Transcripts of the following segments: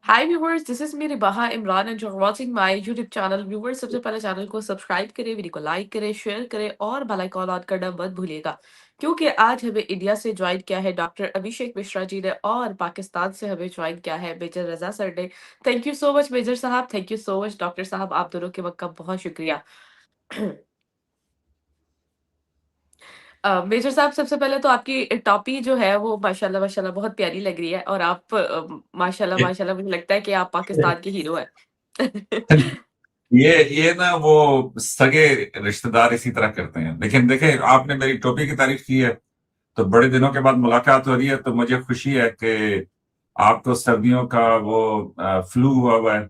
Hi viewers, this is मेरी बहा Imran and you are watching my YouTube channel. Viewers, सबसे पहले चैनल को सब्सक्राइब करें, वीडियो को लाइक करें, शेयर करें और बेल आइकॉन ऑन करना मत भूलिएगा, क्योंकि आज हमें इंडिया से ज्वाइन किया है डॉक्टर अभिषेक मिश्रा जी ने और पाकिस्तान से हमें ज्वाइन किया है मेजर रजा सर ने। Thank you so much major साहब, thank you so much doctor साहब, आप दोनों के वक्त का बहुत शुक्रिया। मेजर साहब, सबसे पहले तो आपकी टॉपी जो है वो माशाल्लाह माशाल्लाह बहुत प्यारी लग रही है और आप माशाल्लाह माशाल्लाह मुझे लगता है कि आप पाकिस्तान के हीरो हैं। ये ना वो सगे रिश्तेदार इसी तरह करते हैं। लेकिन देखे, आपने मेरी टोपी की तारीफ की है तो बड़े दिनों के बाद मुलाकात हो रही है, तो मुझे खुशी है कि आपको सर्दियों का वो फ्लू हुआ है।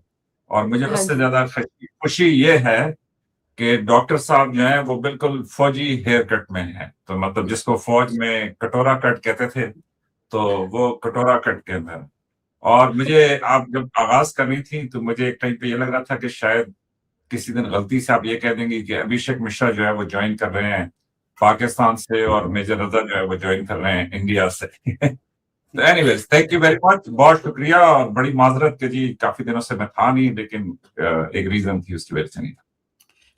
और मुझे हाँ उससे जी। ज्यादा खुशी ये है कि डॉक्टर साहब जो हैं वो बिल्कुल फौजी हेयर कट में हैं। तो मतलब जिसको फौज में कटोरा कट कहते थे, तो वो कटोरा कट के अंदर। और मुझे आप जब आगाज कर रही थी तो मुझे एक टाइम पे ये लग रहा था कि शायद किसी दिन गलती से आप ये कह देंगे कि अभिषेक मिश्रा जो है वो ज्वाइन कर रहे हैं पाकिस्तान से और मेजर रजा जो है वो ज्वाइन कर रहे हैं इंडिया से। तो anyways, thank you very much, बहुत शुक्रिया। और बड़ी माजरत कि जी काफी दिनों से मैं था नहीं, लेकिन एक रीजन थी, उसकी वजह से नहीं था।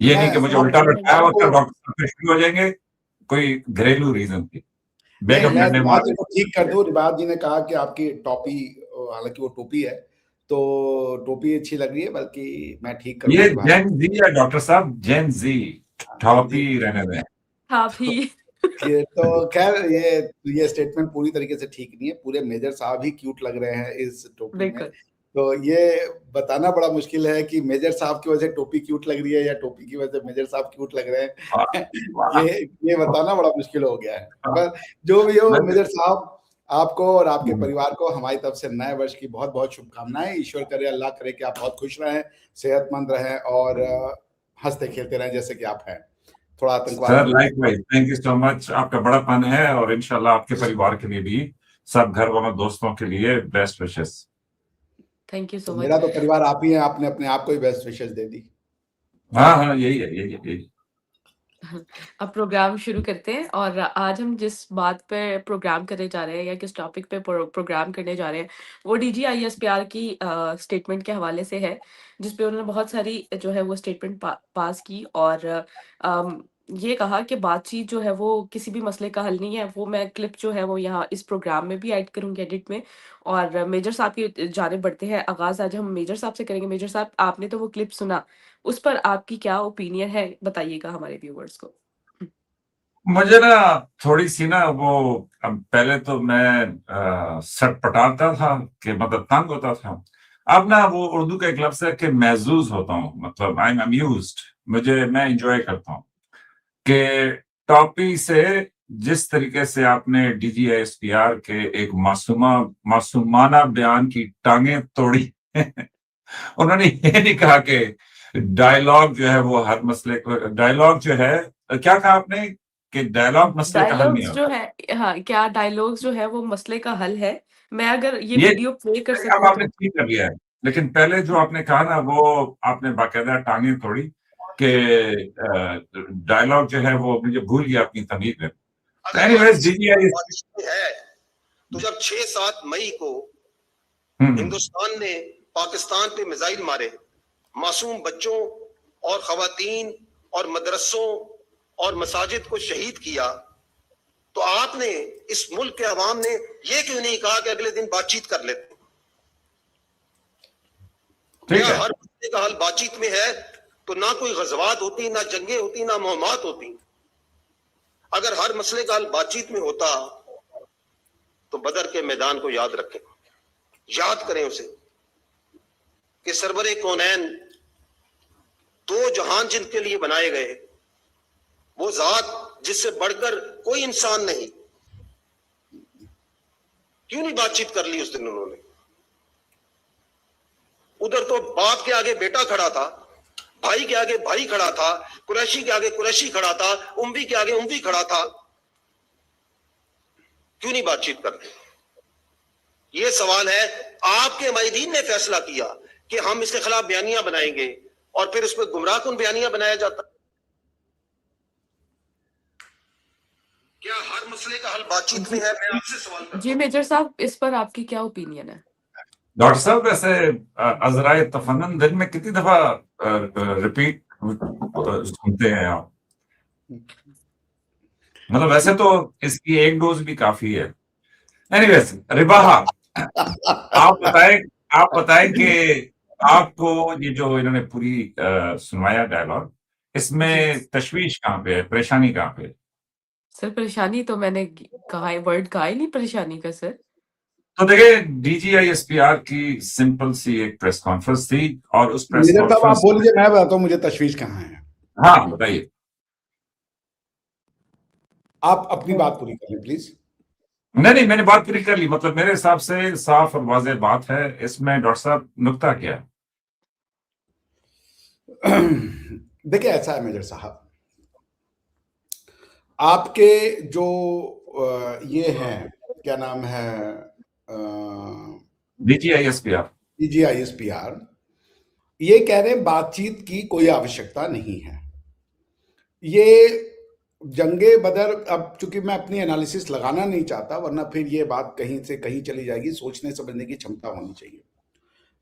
ये हाँ नहीं जी, कि इस मुझे बात उल्टा पे हाँ लटकाया जी। और तो फिर डॉक्टर साहब पे शुरू हो जाएंगे। कोई घरेलू रीजन थी, नहीं, बेगम मैं डंडे रिवाज मार जी को ठीक कर दूं। रिवाज जी ने कहा कि आपकी टोपी, हालांकि वो टोपी है, तो टोपी अच्छी लग रही है, बल्कि मैं ठीक कर दूं ये रिवाज जेन जी है डॉक्टर साहब, जेन जी। जी। जैन जी। टॉपी रहने दें। आप ही। तो ये तो खैर, ये स्टेटमेंट पूरी तरीके से ठीक नहीं है। पूरे मेजर साहब ही क्यूट लग रहे हैं इस टोपी में। बिल्कुल। तो ये बताना बड़ा मुश्किल है कि मेजर साहब की वजह से टोपी क्यूट लग रही है या टोपी की वजह से मेजर साहब क्यूट लग रहे हैं। वाह, ये बताना बड़ा मुश्किल हो गया है। पर जो भी हो वाह। मेजर साहब, आपको और आपके परिवार को हमारी तरफ से नए वर्ष की बहुत बहुत शुभकामनाएं। ईश्वर करे, अल्लाह करे कि आप बहुत खुश रहें, सेहतमंद रहें और हंसते खेलते रहें जैसे कि आप हैं। थोड़ा आतंकवाद सर की वजह likewise, thank you so much. आपका बड़ापन है और इंशाल्लाह आपके परिवार के लिए भी, सब घर वालों दोस्तों के लिए बेस्ट विशेस। थैंक यू तो सो मच। मेरा तो परिवार आप ही हैं, आपने अपने आप को ही बेस्ट विशेस दे दी। हाँ हाँ, यही है, यही है, यही। अब प्रोग्राम शुरू करते हैं और आज हम जिस बात पे प्रोग्राम करने जा रहे हैं या किस टॉपिक पे प्रोग्राम करने जा रहे हैं वो डीजीआईएसपीआर की स्टेटमेंट के हवाले से है, जिसपे उन्होंने बहुत सारी जो है वो स्टेटमेंट पास की और ये कहा कि बातचीत जो है वो किसी भी मसले का हल नहीं है। वो मैं क्लिप जो है वो यहाँ इस प्रोग्राम में भी ऐड करूंगी एडिट में। और मेजर साहब की जानिब बढ़ते हैं, आगाज आज हम मेजर साहब से करेंगे। मेजर साहब, आपने तो वो क्लिप सुना, उस पर आपकी क्या ओपिनियन है, बताइएगा हमारे व्यूअर्स को। मुझे ना थोड़ी सी ना वो, अब पहले तो मैं सटपटाता था कि मतलब तंग होता था। अब ना वो उर्दू का एक लफ्ज है कि महजूज होता हूँ, मतलब आई एम अम्यूज्ड। मैं इंजॉय करता हूँ कि टॉपी से जिस तरीके से आपने डीजीएसपीआर के एक मासूमाना बयान की टांगे तोड़ी। उन्होंने ये नहीं कहा कि डायलॉग जो है वो हर मसले को, डायलॉग जो है, क्या कहा आपने कि डायलॉग मसले का हल नहीं डायलॉग्स जो होता। है, हाँ, क्या डायलॉग्स जो है वो मसले का हल है। मैं अगर ये ये वीडियो प्ले कर अब सकूं आपने तो। ठीक कर लिया है, लेकिन पहले जो आपने कहा ना वो आपने बाकायदा टांगे तोड़ी कि डायलॉग जो है वो मुझे भूल गया अपनी तमीज में। Anyways DJI. है तो जब 6-7 मई को हिंदुस्तान ने पाकिस्तान पे मिसाइल मारे, मासूम बच्चों और खवातीन और मदरसों और मसाजिद को शहीद किया, तो आपने इस मुल्क के अवाम ने ये क्यों नहीं कहा कि अगले दिन बातचीत कर लेते? क्या हर मसले का हल बातचीत में है? तो ना कोई गजवात होती, ना जंगे होती, ना मुहम्मत होती। अगर हर मसले का हल बातचीत में होता तो बदर के मैदान को याद रखें, याद करें उसे कि सरवरे कौनैन, दो जहान जिनके लिए बनाए गए, वो जात जिससे बढ़कर कोई इंसान नहीं, क्यों नहीं बातचीत कर ली उस दिन उन्होंने? उधर तो बाप के आगे बेटा खड़ा था, भाई के आगे भाई खड़ा था, कुरैशी के आगे कुरैशी खड़ा था, उम्वी के आगे उम्वी खड़ा था। क्यों नहीं बातचीत करते? ये सवाल है। आपके माहिदीन ने फैसला किया कि हम इसके खिलाफ बयानियां बनाएंगे और फिर उस पर गुमराहकुन बयानियां बनाया जाता। क्या हर मसले का हल बातचीत में है? मैं आपसे सवाल करता जी हूं। मेजर साहब, इस पर आपकी क्या ओपिनियन है? डॉक्टर साहब वैसे अजराए तफन्नुन दिन में कितनी दफा रिपीट सुनते हैं आप? मतलब वैसे तो इसकी एक डोज भी काफी है। एनीवेज रिबाहा, आप बताएं कि आपको ये जो इन्होंने पूरी सुनवाया डायलॉग, इसमें तशवीश कहाँ पे है, परेशानी कहाँ पे है? सर परेशानी तो मैंने कहा है, वर्ड कहा ही नहीं परेशानी का सर। तो देखिए DGISPR की सिंपल सी एक प्रेस कॉन्फ्रेंस थी और उस प्रेस मेजर साहब आप कॉन्फ्रेंस बोल लीजिए, मैं बताता हूँ मुझे तशवीश कहाँ है। हाँ बताइए। आप अपनी बात पूरी कर लें प्लीज। नहीं मैंने बात पूरी कर ली। मतलब मेरे हिसाब से साफ और वाज़ेह बात है। इसमें डॉक्टर साहब नुक्ता क्या है? देखिए ऐसा है मेजर साहब, आपके जो ये हैं, क्या नाम है, DGISPR DGISPR, ये कह रहे हैं बातचीत की कोई आवश्यकता नहीं है। ये जंगे बदर, अब चूंकि मैं अपनी एनालिसिस लगाना नहीं चाहता वरना फिर ये बात कहीं से कहीं चली जाएगी, सोचने समझने की क्षमता होनी चाहिए।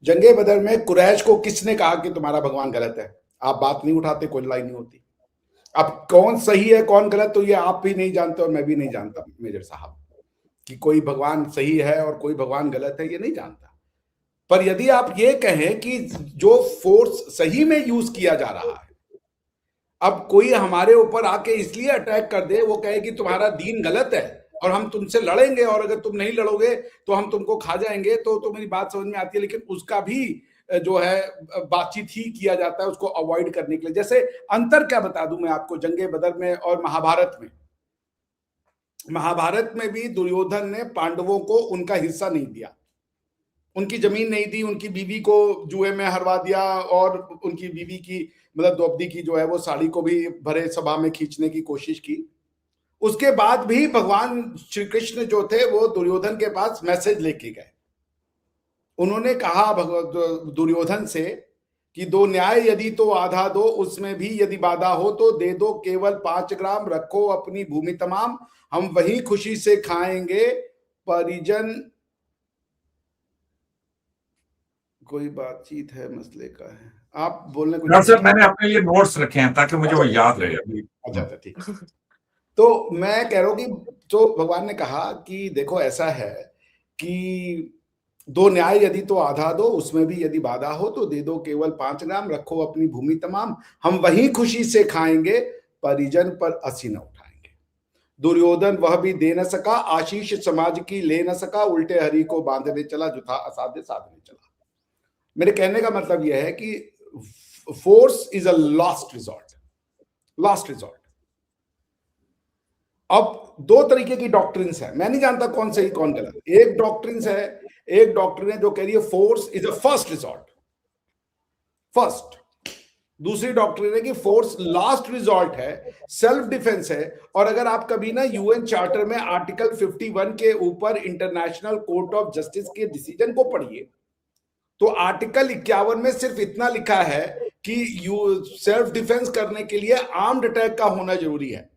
जंगे बदर में कुरैश को किसने कहा कि तुम्हारा भगवान गलत है? आप बात नहीं उठाते, कोई लड़ाई नहीं होती। अब कौन सही है कौन गलत, तो ये आप भी नहीं जानते और मैं भी नहीं जानता मेजर साहब, कि कोई भगवान सही है और कोई भगवान गलत है, ये नहीं जानता। पर यदि आप ये कहें कि जो फोर्स सही में यूज किया जा रहा है, अब कोई हमारे ऊपर आके इसलिए अटैक कर दे, वो कहे कि तुम्हारा दीन गलत है और हम तुमसे लड़ेंगे और अगर तुम नहीं लड़ोगे तो हम तुमको खा जाएंगे, तो मेरी बात समझ में आती है। लेकिन उसका भी जो है बातचीत ही किया जाता है उसको अवॉइड करने के लिए। जैसे अंतर क्या बता दूं मैं आपको जंगे बदर में और महाभारत में। महाभारत में भी दुर्योधन ने पांडवों को उनका हिस्सा नहीं दिया, उनकी जमीन नहीं दी, उनकी बीवी को जुए में हरवा दिया और उनकी बीवी की मतलब द्रौपदी की जो है वो साड़ी को भी भरे सभा में खींचने की कोशिश की। उसके बाद भी भगवान श्री कृष्ण जो थे वो दुर्योधन के पास मैसेज लेके गए। उन्होंने कहा दुर्योधन से कि दो न्याय यदि तो आधा दो, उसमें भी यदि बाधा हो तो दे दो केवल 5 ग्राम, रखो अपनी भूमि तमाम, हम वही खुशी से खाएंगे परिजन। कोई बातचीत है मसले का है, आप बोलने को। डॉक्टर साहब मैंने अपने लिए नोट्स रखे हैं ताकि मुझे वो याद रहे अभी। अच्छा ठीक। तो मैं कह रहा हूं कि तो भगवान ने कहा कि देखो ऐसा है कि दो न्याय यदि तो आधा दो, उसमें भी यदि बाधा हो तो दे दो केवल 5 ग्राम, रखो अपनी भूमि तमाम, हम वही खुशी से खाएंगे परिजन पर असी न उठाएंगे। दुर्योधन वह भी दे न सका, आशीष समाज की ले न सका, उल्टे हरि को बांधने चला, जो था असाध्य साधने चला। मेरे कहने का मतलब यह है कि force is a last resort, last resort. अब दो तरीके की डॉक्ट्रिन्स है, मैं नहीं जानता कौन सही कौन गलत। एक डॉक्ट्रिन्स है, एक डॉक्ट्रिन है जो कह रही है force is a first resort, first. दूसरी डॉक्ट्रिन है कि फोर्स लास्ट रिजॉर्ट है, सेल्फ डिफेंस है। और अगर आप कभी ना यूएन चार्टर में आर्टिकल 51 के ऊपर इंटरनेशनल कोर्ट ऑफ जस्टिस के डिसीजन को पढ़िए तो आर्टिकल 51 में सिर्फ इतना लिखा है कि सेल्फ डिफेंस करने के लिए आर्म्ड अटैक का होना जरूरी है।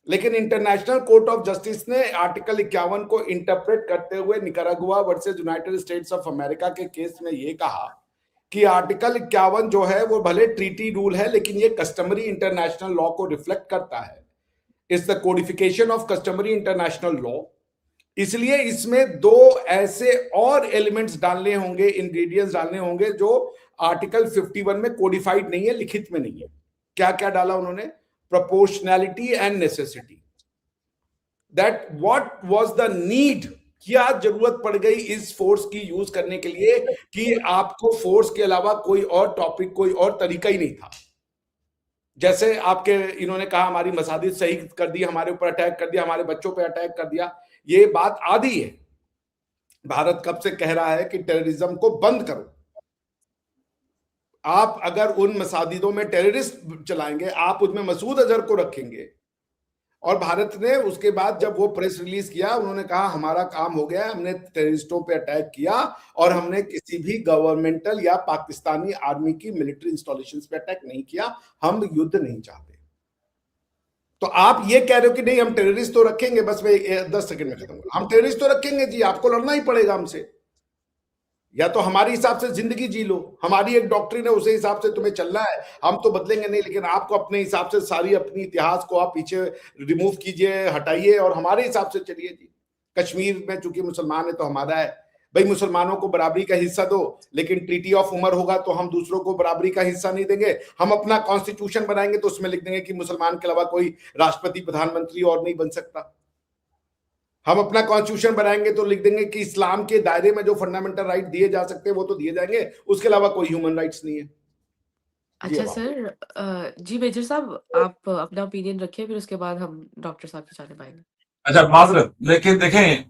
लेकिन इंटरनेशनल कोर्ट ऑफ जस्टिस ने आर्टिकल 51 को इंटरप्रेट करते हुए Nicaragua versus United states of America के केस में यह कहा कि आर्टिकल 51 जो है वो भले ट्रीटी रूल है लेकिन ये कस्टमरी इंटरनेशनल लॉ को रिफ्लेक्ट करता है। It's the codification of customary international law. इसलिए इसमें दो ऐसे और एलिमेंट्स डालने होंगे, इंग्रेडिएंट्स डालने होंगे जो आर्टिकल 51 में कोडिफाइड नहीं है, लिखित में नहीं है। क्या क्या डाला उन्होंने? Proportionality and necessity, that what was the need, क्या जरूरत पड़ गई इस फोर्स की यूज करने के लिए कि आपको फोर्स के अलावा कोई और टॉपिक, कोई और तरीका ही नहीं था। जैसे आपके इन्होंने कहा हमारी मसाजिद सही कर दी, हमारे ऊपर अटैक कर दिया, हमारे बच्चों पे अटैक कर दिया, ये बात आधी है। भारत कब से कह रहा है कि टेररिज्म को बंद करो। आप अगर उन मसाजिदों में टेररिस्ट चलाएंगे, आप उसमें मसूद अजहर को रखेंगे। और भारत ने उसके बाद जब वो प्रेस रिलीज किया, उन्होंने कहा हमारा काम हो गया, हमने टेररिस्टों पे अटैक किया और हमने किसी भी गवर्नमेंटल या पाकिस्तानी आर्मी की मिलिट्री इंस्टॉलेशंस पे अटैक नहीं किया, हम युद्ध नहीं चाहते। तो आप ये कह रहे हो कि नहीं हम टेररिस्ट तो रखेंगे, बस मैं 10 सेकंड में खत्म करूं, हम टेररिस्ट तो रखेंगे जी, आपको लड़ना ही पड़ेगा हमसे। या तो हमारे हिसाब से जिंदगी जी लो, हमारी एक डॉक्ट्रिन है, उसी हिसाब से तुम्हें चलना है, हम तो बदलेंगे नहीं, लेकिन आपको अपने हिसाब से सारी अपनी इतिहास को आप पीछे रिमूव कीजिए, हटाइए और हमारे हिसाब से चलिए जी। कश्मीर में चूंकि मुसलमान है तो हमारा है भाई, मुसलमानों को बराबरी का हिस्सा दो, लेकिन ट्रीटी ऑफ उमर होगा तो हम दूसरों को बराबरी का हिस्सा नहीं देंगे। हम अपना कॉन्स्टिट्यूशन बनाएंगे तो उसमें लिख देंगे कि मुसलमान के अलावा कोई राष्ट्रपति प्रधानमंत्री और नहीं बन सकता। हम अपना कॉन्स्टिट्यूशन बनाएंगे तो लिख देंगे कि इस्लाम के दायरे में जो फंडामेंटल राइट दिए जा सकते हैं वो तो दिए जाएंगे, उसके अलावा कोई ह्यूमन राइट्स नहीं है। जी अच्छा अब आप सर, जी मेजर साहब आप अपना ओपिनियन रखिए, फिर उसके बाद हम डॉक्टर साहब की जाने पाएंगे। अच्छा, माजरत, लेकिन देखें,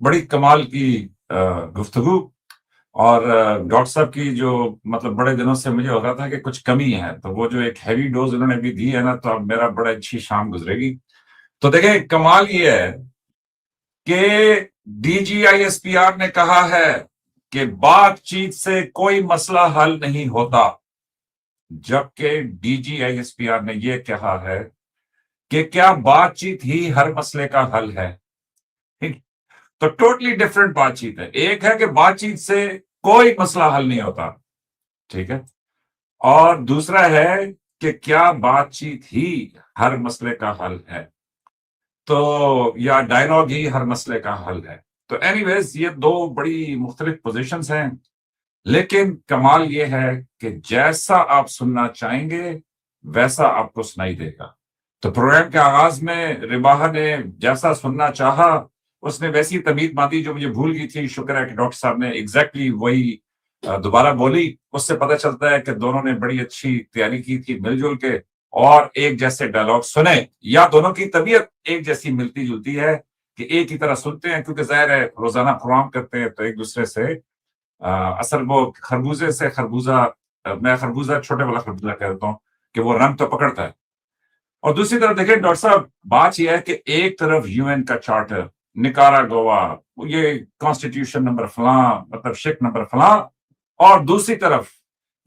बड़ी कमाल की गुफ्तगू, और डॉक्टर साहब की जो मतलब बड़े दिनों से मुझे हो रहा था कि कुछ कमी है, तो वो जो एक हैवी डोज उन्होंने भी दी है ना, तो अब मेरा बड़ा अच्छी शाम गुजरेगी। तो देखें, कमाल ये है कि DGISPR ने कहा है कि बातचीत से कोई मसला हल नहीं होता, जबकि DGISPR ने यह कहा है कि क्या बातचीत ही हर मसले का हल है। ठीक? तो टोटली डिफरेंट बातचीत है। एक है कि बातचीत से कोई मसला हल नहीं होता, ठीक है, और दूसरा है कि क्या बातचीत ही हर मसले का हल है, तो या डायलॉग ही हर मसले का हल है। तो एनीवेज, ये दो बड़ी मुख्तलिफ पोजीशंस हैं, लेकिन कमाल ये है कि जैसा आप सुनना चाहेंगे वैसा आपको सुनाई देगा। तो प्रोग्राम के आगाज में रिबाहा ने जैसा सुनना चाहा उसने वैसी तमीद बांधी जो मुझे भूल गई थी। शुक्र है कि डॉक्टर साहब ने एग्जैक्टली वही दोबारा बोली। उससे पता चलता है कि दोनों ने बड़ी अच्छी तैयारी की थी मिलजुल के, और एक जैसे डायलॉग सुने, या दोनों की तबीयत एक जैसी मिलती जुलती है कि एक ही तरह सुनते हैं, क्योंकि जाहिर है रोजाना प्रोग्राम करते हैं तो एक दूसरे से असल वो खरबूजे से खरबूजा, मैं खरबूजा छोटे वाला खरबूजा कह देता हूँ कि वो रंग तो पकड़ता है। और दूसरी तरफ देखें डॉक्टर साहब, बात यह है कि एक तरफ UN का चार्टर, निकारागुआ, ये कॉन्स्टिट्यूशन नंबर फला, मतलब शिक नंबर फला, और दूसरी तरफ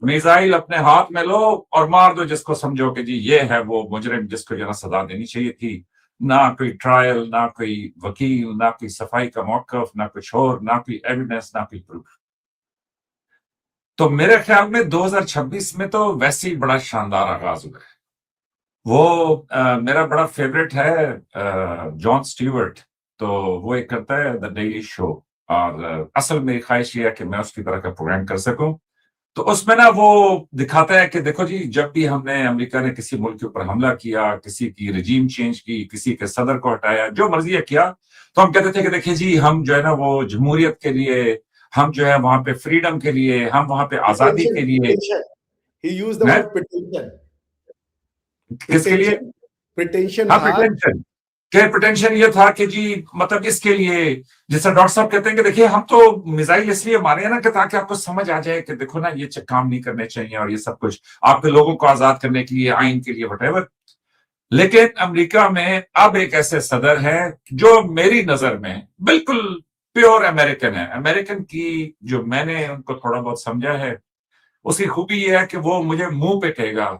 मिसाइल अपने हाथ में लो और मार दो जिसको समझो कि जी ये है वो मुजरिम जिसको जरा सजा देनी चाहिए थी। ना कोई ट्रायल, ना कोई वकील, ना कोई सफाई का मौकफ, ना कुछ और, ना कोई एविडेंस, ना कोई प्रूफ। तो मेरे ख्याल में 2026 में तो वैसे ही बड़ा शानदार आगाज हुआ है। वो मेरा बड़ा फेवरेट है जॉन स्टीवर्ट, तो वो एक करता है द डेली शो, और असल मेरी ख्वाहिश ये है कि मैं उसकी तरह का प्रोग्राम कर सकूं। तो उसमें ना वो दिखाता है कि देखो जी, जब भी हमने अमेरिका ने किसी मुल्क के ऊपर हमला किया, किसी की रजीम चेंज की, किसी के सदर को हटाया, जो मर्जी किया, तो हम कहते थे कि देखिए जी, हम जो है ना वो जमहूरियत के लिए, हम जो है वहां पे फ्रीडम के लिए, हम वहां पे आजादी के लिए। He used the word pretension. किसके लिए? प्रिटेंशन हाँ, था। प्रिटेंशन। क्या प्रिटेंशन ये था कि जी मतलब इसके लिए, जैसा डॉक्टर साहब कहते हैं कि देखिए हम तो मिसाइल इसलिए मारे हैं ना कि ताकि आपको समझ आ जाए कि देखो ना ये काम नहीं करने चाहिए, और ये सब कुछ आपके लोगों को आजाद करने के लिए, आइन के लिए, वटेवर। लेकिन अमेरिका में अब एक ऐसे सदर है जो मेरी नजर में बिल्कुल प्योर अमेरिकन है। अमेरिकन की जो मैंने उनको थोड़ा बहुत समझा है, उसकी खूबी ये है कि वो मुझे मुंह पे कहेगा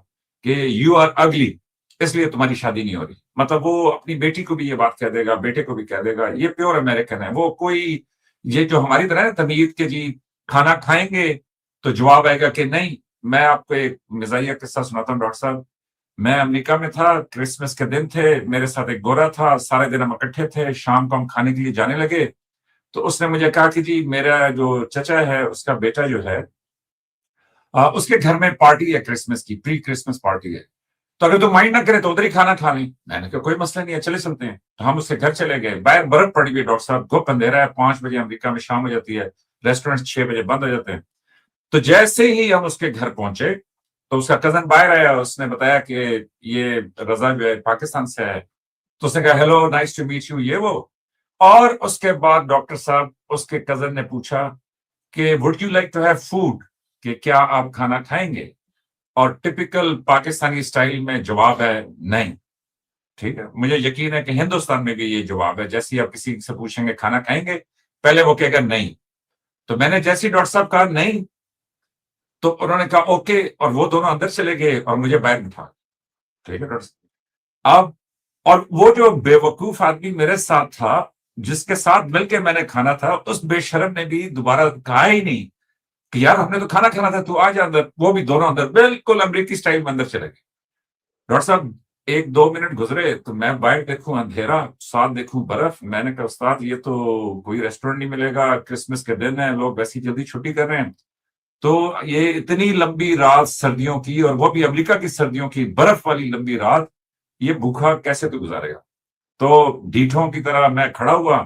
कि यू आर अगली, इसलिए तुम्हारी शादी नहीं हो रही। मतलब वो अपनी बेटी को भी ये बात कह देगा, बेटे को भी कह देगा। ये प्योर अमेरिकन है। वो कोई ये जो हमारी तरह है तमीज के जी खाना खाएंगे तो जवाब आएगा कि नहीं। मैं आपको एक मिजाहिया किस्सा सुनाता हूँ डॉक्टर साहब। मैं अमेरिका में था, क्रिसमस के दिन थे, मेरे साथ एक गोरा था, सारे दिन हम इकट्ठे थे, शाम को हम खाने के लिए जाने लगे। तो उसने मुझे कहा कि जी मेरा जो चचा है उसका बेटा जो है उसके घर में पार्टी है क्रिसमस की, प्री क्रिसमस पार्टी है, तो अगर तुम माइंड ना करे तो उधर ही खाना खा लें। मैंने कहा कोई मसला नहीं है, चले चलते हैं। तो हम उसके घर चले गए। बाहर बर्फ पड़ी हुई डॉक्टर साहब, घुप अंधेरा है, 5 बजे अमेरिका में शाम हो जाती है, रेस्टोरेंट 6 बजे बंद हो जाते हैं। तो जैसे ही हम उसके घर पहुंचे तो उसका कजन बाहर आया, उसने बताया कि ये रजा जो है पाकिस्तान से है। तो उसने कहा hello, nice to meet you, ये वो। और उसके बाद डॉक्टर साहब, उसके कजन ने पूछा कि would you like to have food, कि क्या आप खाना खाएंगे? और टिपिकल पाकिस्तानी स्टाइल में जवाब है नहीं। ठीक है, मुझे यकीन है कि हिंदुस्तान में भी ये जवाब है। जैसे ही आप किसी से पूछेंगे खाना खाएंगे, पहले वो कहेगा नहीं। तो मैंने जैसे ही डॉक्टर साहब कहा नहीं, तो उन्होंने कहा ओके, और वो दोनों अंदर चले गए और मुझे बाहर बिठा। ठीक है डॉक्टर साहब। अब और वो जो बेवकूफ आदमी मेरे साथ था, जिसके साथ मिलकर मैंने खाना था, उस बेशरम ने भी दोबारा कहा ही नहीं कि यार हमने तो खाना खाना था, तू आ जा अंदर। वो भी दोनों अंदर बिल्कुल अमरीकी स्टाइल में अंदर चले गए। डॉक्टर साहब 1-2 मिनट गुजरे तो मैं बाहर देखूं अंधेरा, साथ देखूं बर्फ। मैंने कहा उस्ताद ये तो कोई रेस्टोरेंट नहीं मिलेगा, क्रिसमस के दिन है, लोग वैसे ही जल्दी छुट्टी कर रहे हैं। तो ये इतनी लंबी रात सर्दियों की, और वो भी अमेरिका की सर्दियों की बर्फ वाली लंबी रात, ये भूखा कैसे तो गुजारेगा। तो ढीठों की तरह मैं खड़ा हुआ,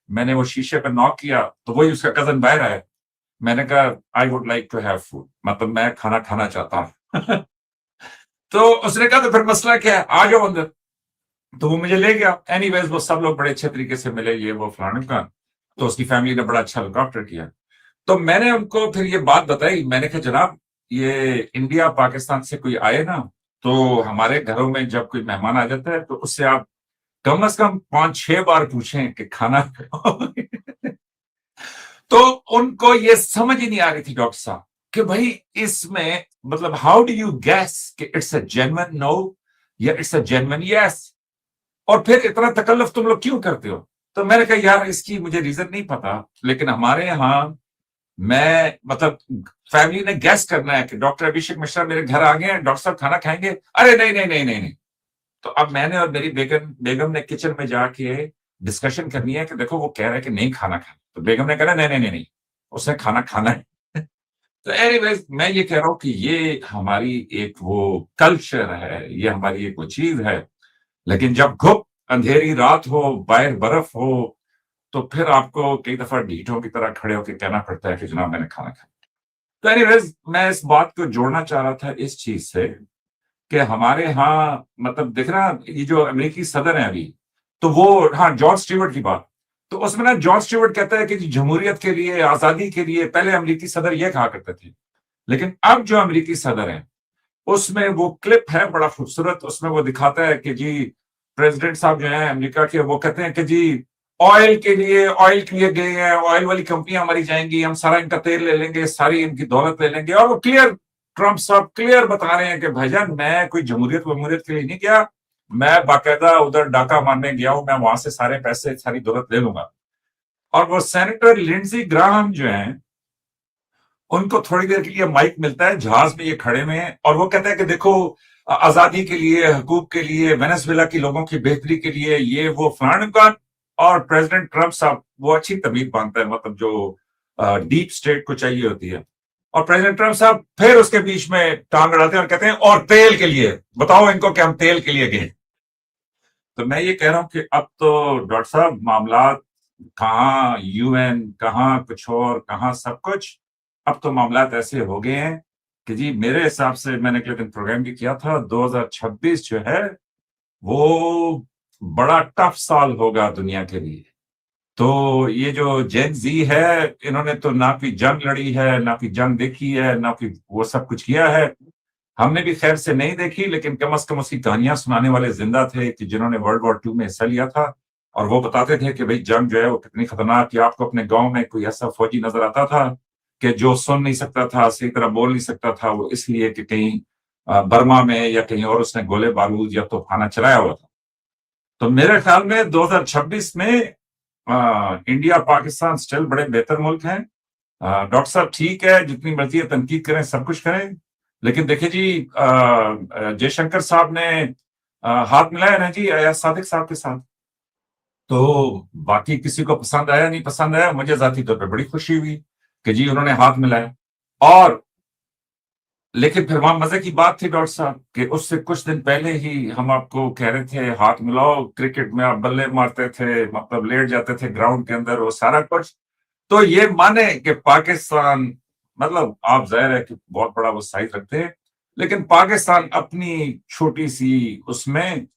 मैंने वो शीशे पर नॉक किया तो वही उसका कजन बाहर आया। मैंने कहा I would like to have food, मतलब मैं खाना खाना चाहता हूँ। तो उसने कहा तो फिर मसला क्या है, आ जाओ अंदर। तो वो मुझे ले गया। एनीवेज वो सब लोग बड़े अच्छे तरीके से मिले, ये वो फलाने का। तो उसकी फैमिली ने बड़ा अच्छा लुक आफ्टर किया। तो मैंने उनको फिर ये बात बताई, मैंने कहा जनाब ये इंडिया पाकिस्तान से कोई आए ना, तो हमारे घरों में जब कोई मेहमान आ जाता है तो उससे आप कम से कम 5-6 बार पूछें कि खाना खाओगे? तो उनको ये समझ ही नहीं आ रही थी डॉक्टर साहब कि भाई इसमें मतलब हाउ डू यू गैस कि इट्स अ जेन्युइन नो या इट्स अ जेन्युइन यस, और फिर इतना तकल्लुफ तुम लोग क्यों करते हो? तो मैंने कहा यार इसकी मुझे रीजन नहीं पता, लेकिन हमारे यहाँ मैं मतलब फैमिली ने गैस करना है कि डॉक्टर अभिषेक मिश्रा मेरे घर आ गए हैं, डॉक्टर साहब खाना खाएंगे। अरे नहीं नहीं नहीं नहीं नहीं। तो अब मैंने और मेरी बेगम ने किचन में जाके डिस्कशन करनी है कि देखो वो कह रहा है कि नहीं खाना खाना। तो बेगम ने कहा नहीं नहीं नहीं नहीं, उसने खाना खाना है। तो एनीवेज मैं ये कह रहा हूं कि ये हमारी एक वो कल्चर है, ये हमारी एक वो चीज है। लेकिन जब घुप अंधेरी रात हो, बाहर बर्फ हो, तो फिर आपको कई दफा ढीठों की तरह खड़े होकर कहना पड़ता है कि जनाब मैंने खाना खाया। तो एनीवेज मैं इस बात को जोड़ना चाह रहा था इस चीज से कि हमारे यहाँ मतलब देख रहा, ये जो अमेरिकी सदर है अभी, तो वो हाँ जॉर्ज स्टीवर्ट की बात, तो उसमें ना जॉर्ज स्टीवर्ट कहता है कि जमहूरियत के लिए, आजादी के लिए पहले अमेरिकी सदर ये कहा करते थे। लेकिन अब जो अमेरिकी सदर है उसमें वो क्लिप है बड़ा खूबसूरत, उसमें वो दिखाता है कि जी प्रेसिडेंट साहब जो है अमेरिका के, वो कहते हैं कि जी ऑयल के लिए गए हैं, ऑयल वाली कंपनियां हमारी जाएंगी, हम सारा इनका तेल ले लेंगे, सारी इनकी दौलत ले लेंगे। और वो क्लियर, ट्रंप साहब क्लियर बता रहे हैं कि भाईजान मैं कोई जमहूरियत वमूरियत के लिए नहीं गया, मैं बाकायदा उधर डाका मारने गया हूं, मैं वहां से सारे पैसे सारी दौलत ले लूंगा। और वो सेनेटर लिंडजी ग्राहम जो है उनको थोड़ी देर के लिए माइक मिलता है, जहाज में ये खड़े हुए हैं, और वो कहते हैं कि देखो आजादी के लिए, हकूक के लिए, वेनेजुएला के लोगों की बेहतरी के लिए ये वो फलान। और प्रेसिडेंट ट्रंप साहब वो अच्छी तमीज बांधता है, मतलब जो डीप स्टेट को चाहिए होती है। और प्रेसिडेंट ट्रंप साहब फिर उसके बीच में टांग अड़ाते हैं और कहते हैं और तेल के लिए बताओ इनको कि हम तेल के लिए गए। तो मैं ये कह रहा हूं कि अब तो डॉक्टर साहब मामला कहाँ यूएन, कहाँ कुछ और, कहाँ सब कुछ, अब तो मामला ऐसे हो गए हैं कि जी मेरे हिसाब से मैंने एक दिन प्रोग्राम भी किया था, 2026 जो है वो बड़ा टफ साल होगा दुनिया के लिए। तो ये जो जेन जी है, इन्होंने तो ना कोई जंग लड़ी है, ना कोई जंग देखी है, ना कोई वो सब कुछ किया है। हमने भी खैर से नहीं देखी, लेकिन कम से कम उसकी कहानियां सुनाने वाले जिंदा थे कि जिन्होंने वर्ल्ड वॉर 2 में हिस्सा लिया था, और वो बताते थे कि भाई जंग जो है वो कितनी खतरनाक, कि आपको अपने गांव में कोई ऐसा फौजी नजर आता था कि जो सुन नहीं सकता था, सही तरह बोल नहीं सकता था, वो इसलिए कि कहीं बर्मा में या कहीं और उसने गोले बारूद या तोफाना चलाया हुआ था। तो मेरे ख्याल में 2026 में इंडिया पाकिस्तान स्टिल बड़े बेहतर मुल्क हैं। डॉक्टर साहब ठीक है, जितनी मर्जी है तनकीद करें, सब कुछ करें, लेकिन देखिए जी जयशंकर साहब ने हाथ मिलाया ना जी अयाज सादिक साहब के साथ। तो बाकी किसी को पसंद आया नहीं पसंद आया, मुझे जाती तौर पर बड़ी खुशी हुई कि जी उन्होंने हाथ मिलाया। और लेकिन फिर वहां मजे की बात थी डॉक्टर साहब कि उससे कुछ दिन पहले ही हम आपको कह रहे थे हाथ मिलाओ, क्रिकेट में आप बल्ले मारते थे, मतलब लेट जाते थे ग्राउंड के अंदर, वो सारा कुछ। तो ये माने कि पाकिस्तान, मतलब आप जाहिर है कि बहुत बड़ा वो साइज रखते हैं, लेकिन पाकिस्तान अपनी छोटी सी उसमें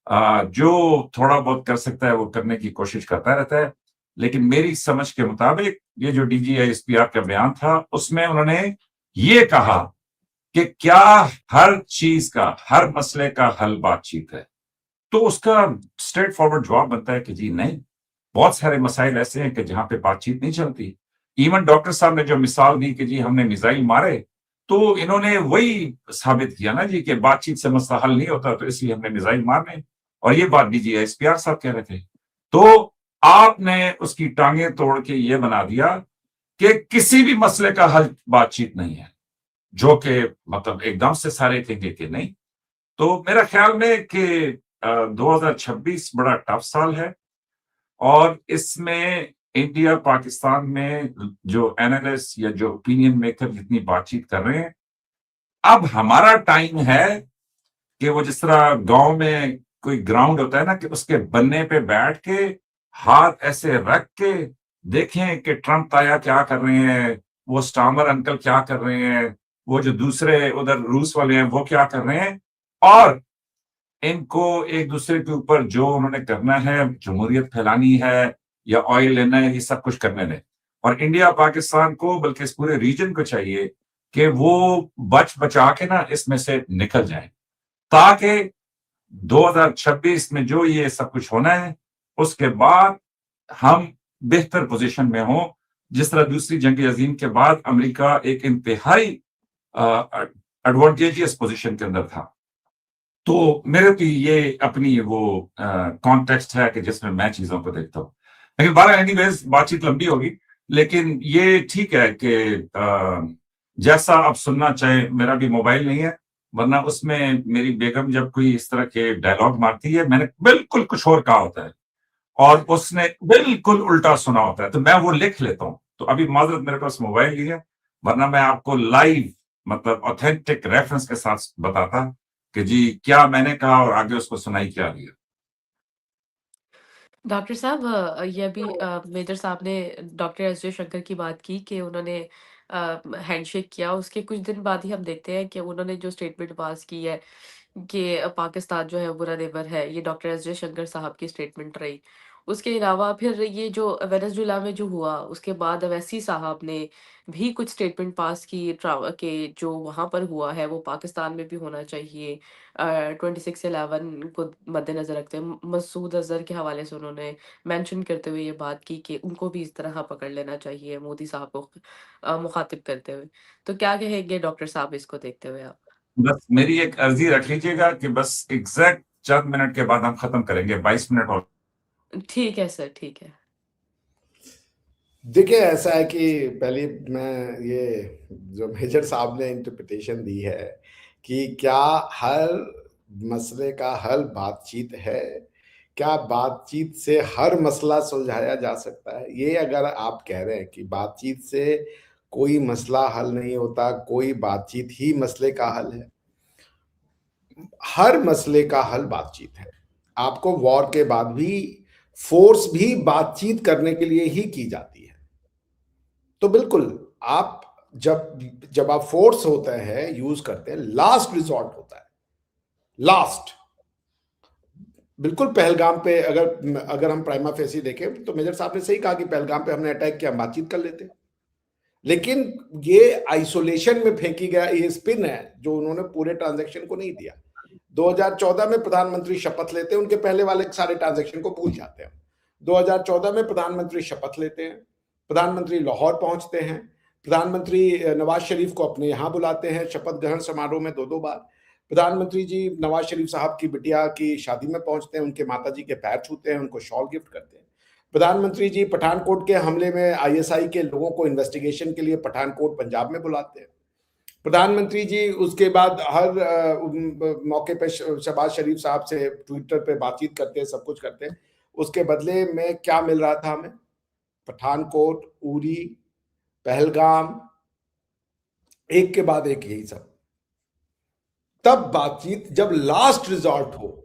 जो थोड़ा बहुत कर सकता है वो करने की कोशिश करता रहता है। लेकिन मेरी समझ के मुताबिक ये जो DGISPR का बयान था उसमें उन्होंने ये कहा कि क्या हर चीज का, हर मसले का हल बातचीत है? तो उसका स्ट्रेट फॉरवर्ड जवाब बनता है कि जी नहीं, बहुत सारे मसाइल ऐसे हैं कि जहां पे बातचीत नहीं चलती। इवन डॉक्टर साहब ने जो मिसाल दी कि जी हमने मिसाइल मारे, तो इन्होंने वही साबित किया ना जी कि बातचीत से मसला हल नहीं होता, तो इसलिए हमने मिसाइल मारने। और ये बात DGISPR साहब कह रहे थे। तो आपने उसकी टांगे तोड़ के ये बना दिया कि किसी भी मसले का हल बातचीत नहीं है, जो कि मतलब एकदम से सारे कहेंगे कि नहीं। तो मेरा ख्याल में कि 2026 बड़ा टफ साल है और इसमें इंडिया पाकिस्तान में जो एनालिस्ट या जो ओपिनियन मेकर जितनी बातचीत कर रहे हैं, अब हमारा टाइम है कि वो जिस तरह गांव में कोई ग्राउंड होता है ना, कि उसके बनने पे बैठ के हाथ ऐसे रख के देखें कि ट्रंप ताया क्या कर रहे हैं, वो स्टामर अंकल क्या कर रहे हैं, वो जो दूसरे उधर रूस वाले हैं वो क्या कर रहे हैं, और इनको एक दूसरे के ऊपर जो उन्होंने करना है, जमहूरियत फैलानी है या ऑयल लेना है, ये सब कुछ करने दें। और इंडिया पाकिस्तान को, बल्कि इस पूरे रीजन को चाहिए कि वो बच बचा के ना इसमें से निकल जाए, ताकि 2026 में जो ये सब कुछ होना है उसके बाद हम बेहतर पोजीशन में हों, जिस तरह दूसरी जंग अजीम के बाद अमेरिका एक इंतहाई एडवांटेजियस पोजीशन के अंदर था। तो मेरे तो ये अपनी वो कॉन्टेक्स्ट है कि जिसमें मैं चीजों को देखता हूँ। लेकिन 12 एनीवेज बातचीत लंबी होगी, लेकिन ये ठीक है कि जैसा आप सुनना चाहे, मेरा भी मोबाइल नहीं है, वरना उसमें मेरी बेगम जब कोई इस तरह के डायलॉग मारती है, मैंने बिल्कुल कुछ और कहा होता है और उसने बिल्कुल उल्टा सुना होता है, तो मैं वो लिख लेता हूँ। तो अभी माजरत मेरे पास मोबाइल नहीं है, वरना मैं आपको लाइव मतलब ऑथेंटिक रेफरेंस के साथ बताता कि जी क्या मैंने कहा और आगे उसको सुनाई क्या दिया। डॉक्टर साहब, ये अभी मेजर साहब ने डॉक्टर एस जयशंकर की बात की कि उन्होंने हैंडशेक किया, उसके कुछ दिन बाद ही हम देखते हैं कि उन्होंने जो स्टेटमेंट पास की है कि पाकिस्तान जो है बुरा नेबर है, ये डॉक्टर एस जयशंकर साहब की स्टेटमेंट रही। उसके अलावा फिर ये जो वेनेजुला में जो हुआ, उसके बाद अवैसी साहब ने भी कुछ स्टेटमेंट पास की कि जो वहाँ पर हुआ है वो पाकिस्तान में भी होना चाहिए। 26/11 को मद्देनजर रखते हुए मसूद अजहर के हवाले से उन्होंने मेंशन करते हुए ये बात की कि उनको भी इस तरह पकड़ लेना चाहिए, मोदी साहब को मुखातिब करते हुए। तो क्या कहेंगे डॉक्टर साहब इसको देखते हुए आप? बस मेरी एक अर्जी रख लीजिएगा कि बस एग्जैक्ट चंद मिनट के बाद हम खत्म करेंगे, 22 मिनट और। ठीक है सर, ठीक है। देखिए, ऐसा है कि पहले मैं ये जो मेजर साहब ने इंटरप्रिटेशन दी है कि क्या हर मसले का हल बातचीत है, क्या बातचीत से हर मसला सुलझाया जा सकता है, ये अगर आप कह रहे हैं कि बातचीत से कोई मसला हल नहीं होता, कोई बातचीत ही मसले का हल है, हर मसले का हल बातचीत है। आपको वॉर के बाद भी फोर्स भी बातचीत करने के लिए ही की जाती है। तो बिल्कुल, आप जब आप फोर्स होते हैं, यूज करते हैं, लास्ट रिजॉर्ट होता है, लास्ट। बिल्कुल पहलगाम पे अगर हम प्राइमा फेसी देखें तो मेजर साहब ने सही कहा कि पहलगाम पे हमने अटैक किया, हम बातचीत कर लेते। लेकिन ये आइसोलेशन में फेंकी गया ये स्पिन है जो उन्होंने पूरे ट्रांजैक्शन को नहीं दिया। 2014 में प्रधानमंत्री शपथ लेते हैं, उनके पहले वाले सारे ट्रांजैक्शन को भूल जाते हैं। 2014 में प्रधानमंत्री शपथ लेते हैं, प्रधानमंत्री लाहौर पहुंचते हैं, प्रधानमंत्री नवाज शरीफ को अपने यहाँ बुलाते हैं शपथ ग्रहण समारोह में 2-2 बार। प्रधानमंत्री जी नवाज शरीफ साहब की बिटिया की शादी में पहुंचते हैं, उनके माताजी के पैर छूते हैं, उनको शॉल गिफ्ट करते हैं। प्रधानमंत्री जी पठानकोट के हमले में आईएसआई के लोगों को इन्वेस्टिगेशन के लिए पठानकोट पंजाब में बुलाते हैं। प्रधानमंत्री जी उसके बाद हर मौके पे शहबाज शरीफ साहब से ट्विटर पे बातचीत करते हैं, सब कुछ करते हैं। उसके बदले में क्या मिल रहा था हमें? पठानकोट, उरी, पहलगाम, एक के बाद एक यही सब। तब बातचीत जब लास्ट रिजॉर्ट हो।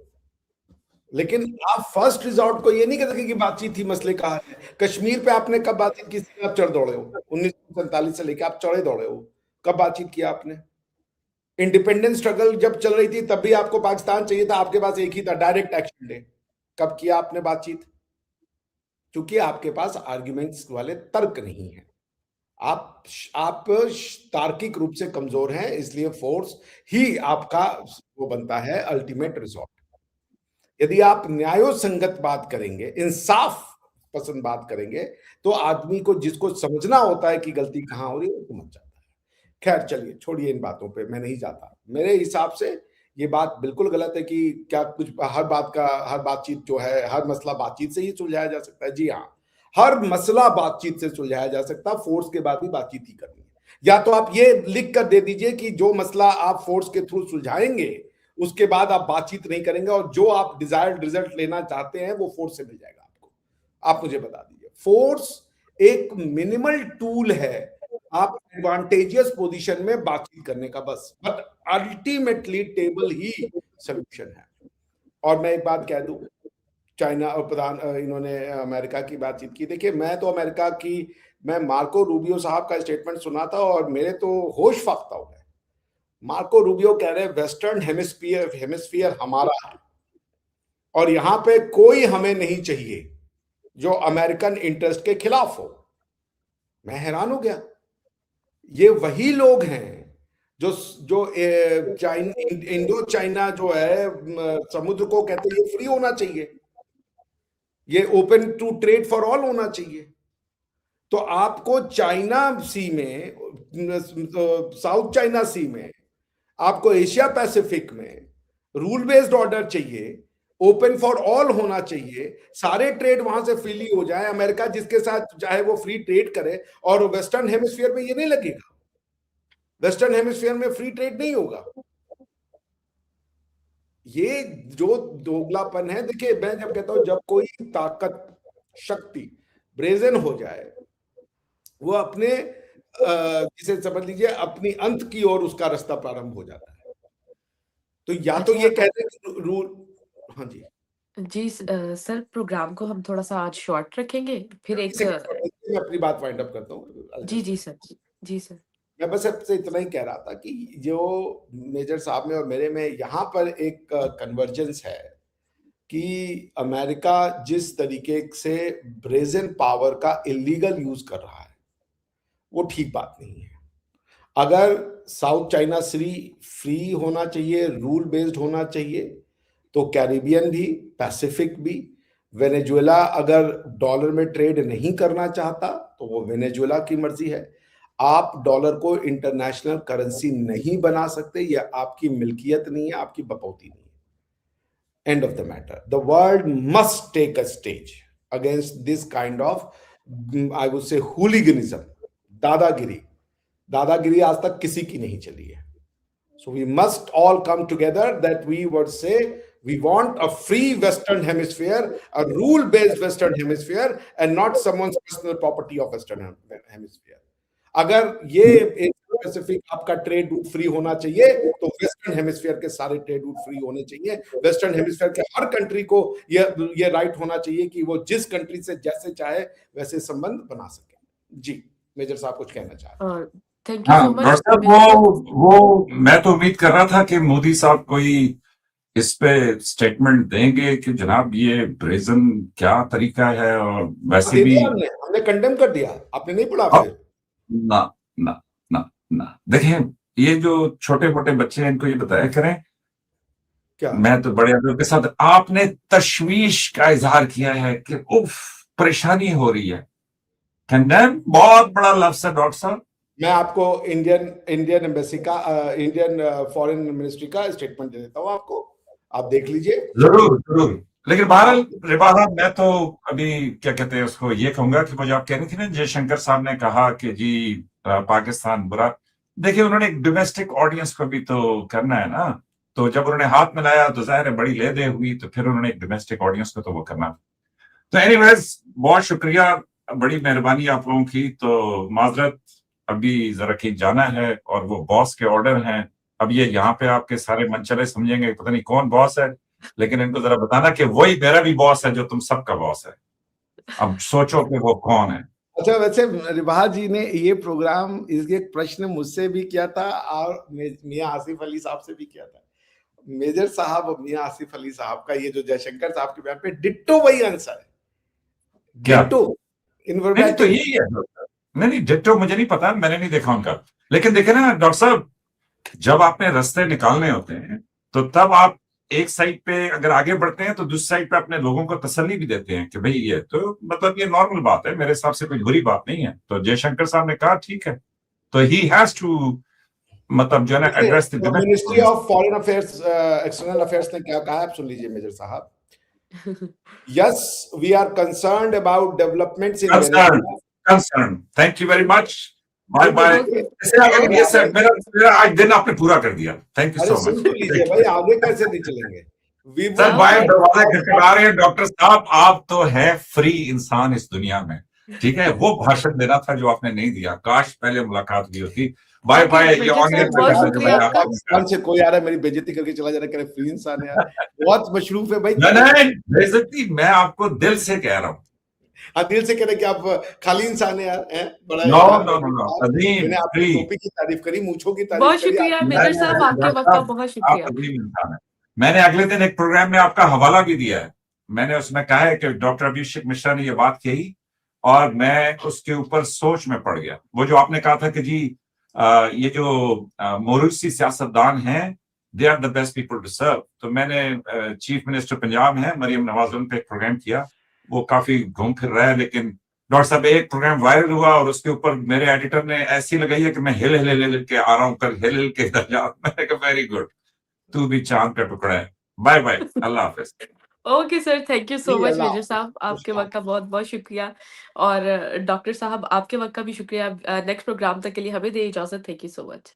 लेकिन आप फर्स्ट रिजॉर्ट को ये नहीं कह सकते कि बातचीत ही मसले का हल है। कश्मीर पे आपने कब बातचीत की? आप चढ़ दौड़े हो 1947 से लेकर आप चढ़े दौड़े हो, कब बातचीत किया आपने? इंडिपेंडेंस स्ट्रगल जब चल रही थी तब भी आपको पाकिस्तान चाहिए था, आपके पास एक ही था, डायरेक्ट एक्शन डे। कब किया आपने बातचीत? क्योंकि आपके पास आर्ग्यूमेंट्स वाले तर्क नहीं है, आप तार्किक रूप से कमजोर हैं, इसलिए फोर्स ही आपका वो बनता है अल्टीमेट रिजॉर्ट। यदि आप न्यायोसंगत बात करेंगे, इंसाफ पसंद बात करेंगे, तो आदमी को जिसको समझना होता है कि गलती कहां हो रही है वो समझ जाता है। खैर चलिए, छोड़िए इन बातों पे, मैं नहीं जाता। मेरे हिसाब से ये बात बिल्कुल गलत है कि क्या कुछ हर बातचीत जो है, हर मसला बातचीत से ही सुलझाया जा सकता है। जी हाँ, हर मसला बातचीत से सुलझाया जा सकता, फोर्स के बाद भी बातचीत ही करनी है। या तो आप ये लिख कर दे दीजिए कि जो मसला आप फोर्स के थ्रू सुलझाएंगे उसके बाद आप बातचीत नहीं करेंगे, और जो आप डिजायर्ड रिजल्ट लेना चाहते हैं वो फोर्स से मिल जाएगा आपको। आप मुझे बता दीजिए, फोर्स एक मिनिमल टूल है आप एडवांटेजियस पोजीशन में बातचीत करने का, बस। But ultimately table he solution है। और मैं एक बात कह दूं, चाइना और इन्होंने अमेरिका की बातचीत की। देखिए, मैं मार्को रूबियो साहब का स्टेटमेंट सुना था और मेरे तो होश फाख्ता हो गए। मार्को रूबियो कह रहे वेस्टर्न हेमिस्फीयर हमारा है और यहां पे कोई हमें नहीं चाहिए जो अमेरिकन इंटरेस्ट के खिलाफ हो। मैं हैरान हो गया, ये वही लोग हैं जो इंडो चाइना जो है समुद्र को कहते हैं ये फ्री होना चाहिए, ये open to trade for all होना चाहिए। तो आपको चाइना सी में, साउथ चाइना सी में, आपको एशिया पैसिफिक में रूल बेस्ड ऑर्डर चाहिए, ओपन फॉर ऑल होना चाहिए, सारे ट्रेड वहां से फ्रीली हो जाए, अमेरिका जिसके साथ चाहे वो फ्री ट्रेड करे। और वेस्टर्न हेमिस्फीयर में ये नहीं लगेगा, वेस्टर्न हेमिस्फीयर में फ्री ट्रेड नहीं होगा। ये जो दोगलापन है, देखिए मैं जब कहता हूं जब कोई ताकत शक्ति ब्रेजन हो जाए वो अपने जिसे समझ लीजिए अपनी अंत की ओर उसका रास्ता प्रारंभ हो जाता है। तो या तो ये कहते हैं कि रूल, हाँ जी जी सर, प्रोग्राम को हम थोड़ा सा आज शॉर्ट रखेंगे, फिर एक मैं अपनी बात वाइंड अप करता हूँ। जी सर, जी सर। मैं बस आपसे इतना ही कह रहा था कि जो मेजर साहब में और मेरे में यहाँ पर एक कन्वर्जेंस है कि अमेरिका जिस तरीके से ब्रेजन पावर का इलीगल यूज कर रहा है वो ठीक बात नहीं है। अगर साउथ चाइना सी फ्री होना चाहिए, रूल बेस्ड होना चाहिए, तो कैरिबियन भी, पैसिफिक भी, वेनेजुएला अगर डॉलर में ट्रेड नहीं करना चाहता तो वो वेनेजुएला की मर्जी है। आप डॉलर को इंटरनेशनल करेंसी नहीं बना सकते, यह आपकी मिल्कियत नहीं है, आपकी बपौती नहीं है। End of the matter, the world must take a stage against this kind of I would say hooliganism, दादागिरी आज तक किसी की नहीं चली है। So we must all come together that we would say we want a free Western Hemisphere, a rule-based Western Hemisphere, and not someone's personal property of Western Hemisphere. अगर ये एक स्पेसिफिक आपका ट्रेड रूट फ्री होना चाहिए तो western hemisphere के सारे trade route free होने चाहिए। वेस्टर्न हेमिस्फीयर के हर कंट्री को ये राइट होना चाहिए कि वो जिस कंट्री से जैसे चाहे वैसे संबंध बना सके। जी मेजर साहब कुछ कहना चाह रहे हैं? Thank you so much. Doctor साहब, वो मैं तो उम्मीद कर रहा था कि मोदी साहब कोई इस पे स्टेटमेंट देंगे कि जनाब ये ब्रेजन क्या तरीका है, और वैसे भी हमने कंडेम कर दिया, आपने नहीं पढ़ा फिर? ना ना ना ना, देखें ये जो छोटे मोटे बच्चे हैं इनको ये बताया करें क्या? मैं तो बड़े आदमियों के साथ, आपने तशवीश का इजहार किया है कि उफ परेशानी हो रही है। कंडेम बहुत बड़ा लफ्ज है डॉक्टर साहब। मैं आपको इंडियन एम्बेसी का, इंडियन फॉरेन मिनिस्ट्री का स्टेटमेंट दे देता हूं आपको, आप देख लीजिए। जरूर। लेकिन बहरहाल मैं तो अभी क्या कहते हैं उसको ये कहूंगा कि मुझे आप कह रही थी ना जयशंकर साहब ने कहा कि जी पाकिस्तान बुरा, देखिए उन्होंने एक डोमेस्टिक ऑडियंस को भी तो करना है ना, तो जब उन्होंने हाथ मिलाया तो जाहिर है बड़ी ले दे हुई, तो फिर उन्होंने एक डोमेस्टिक ऑडियंस को तो वो करना। तो एनीवेज बहुत शुक्रिया, बड़ी मेहरबानी आप लोगों की। तो माजरत अभी जरा कहीं जाना है और वो बॉस के ऑर्डर हैं। अब ये यहाँ पे आपके सारे मनचले समझेंगे पता नहीं कौन बॉस है, लेकिन इनको जरा बताना कि वही मेरा भी बॉस है जो तुम सबका बॉस है। अब सोचो कि वो कौन है। अच्छा, वैसे रिवाज जी ने ये प्रोग्राम, इसके प्रश्न मुझसे भी किया था और मियां आसिफ अली साहब से भी किया था। मेजर साहब और मियां आसिफ अली साहब का ये जो जयशंकर साहब के बयान पे डिट्टो वही आंसर है। डिट्टो नहीं तो यही है। नहीं डिट्टो मुझे नहीं पता, मैंने नहीं देखा उनका। लेकिन देखे ना डॉक्टर साहब, जब आपने रास्ते निकालने होते हैं तो तब आप एक साइड पे अगर आगे बढ़ते हैं तो दूसरी साइड पे अपने लोगों को तसल्ली भी देते हैं कि भाई ये तो मतलब ये नॉर्मल बात है, मेरे हिसाब से कोई बुरी बात नहीं है। तो जयशंकर साहब ने कहा ठीक है, तो ही हैज टू मतलब जो है ना address the ministry of foreign affairs, external affairs ने क्या कहा आप सुन लीजिए मेजर साहब। Yes, we are concerned about developments in Concerned, Venezuela. concerned. Thank you very much. Bye देखिए bye. देखिए ऐसे अगर ओके ये सर। सब मेरा आज दिन आपने पूरा कर दिया। Thank you अरे so सुन much. तो लीजिए भाई, आगे कैसे नहीं चलेंगे? We सर would बाहर like दरवाजे आप खटखटा रहे हैं डॉक्टर साहब, आप तो है फ्री इंसान इस दुनिया में, ठीक है? वो भाषण देना था जो आपने नहीं दिया, काश पहले मुलाकात हुई होती। बाय ओके बाय, ये मेजर ऑन एयर साहब, पे बहुत करना जो शुक्रिया मैंने आपका। आपको कहा। पाकिस्तान से कोई आ रहा है मेरी बेइज्जती करके चला जा रहा है, कह रहे फ्री इंसान है यार, बहुत मशरूफ है भाई। नहीं, बेइज्जती मैं आपको दिल से कह रहा हूँ। हाँ, दिल से कह रहे कि आप खाली इंसान है यार, हैं? बड़ा नो यार, नो नो नो, अजीम, मैंने आपकी फ्री। टोपी की तारीफ करी, मूंछों की तारीफ बहुत करी, शुक्रिया आप मेजर साहब, आपके वक्त का बहुत आप शुक्रिया। अजीम इंसान है। मैंने अगले दिन एक प्रोग्राम में आपका हवाला भी दिया है। मैंने उसमें कहा है कि डॉक्टर अभिषेक मिश्रा ने ये बात कही और मैं उसके ऊपर सोच में पड़ गया। वो जो आपने कहा था कि जी ये जो मोरूसी सियासतदान हैं, they are the best people to serve. तो मैंने चीफ मिनिस्टर पंजाब हैं मरियम नवाज, उन पे एक प्रोग्राम किया, वो काफी घूम फिर रहा है, लेकिन डॉक्टर साहब एक प्रोग्राम वायरल हुआ और उसके ऊपर मेरे एडिटर ने ऐसी लगाई है कि मैं हिल हिल हिल हिल के आ रहा हूँ, कल हिल हिल के इधर जा। मैंने कहा वेरी गुड, तू भी चांद का टुकड़ा है। बाय बाय, अल्लाह हाफिज। Okay sir, thank you so जी, मच अल्लाह मेजर हाफ़िज़। साहब, आपके खुश वक्त का बहुत बहुत शुक्रिया। और डॉक्टर साहब, आपके वक्त का भी शुक्रिया। नेक्स्ट प्रोग्राम तक के लिए हमें दे इजाजत। Thank you so much.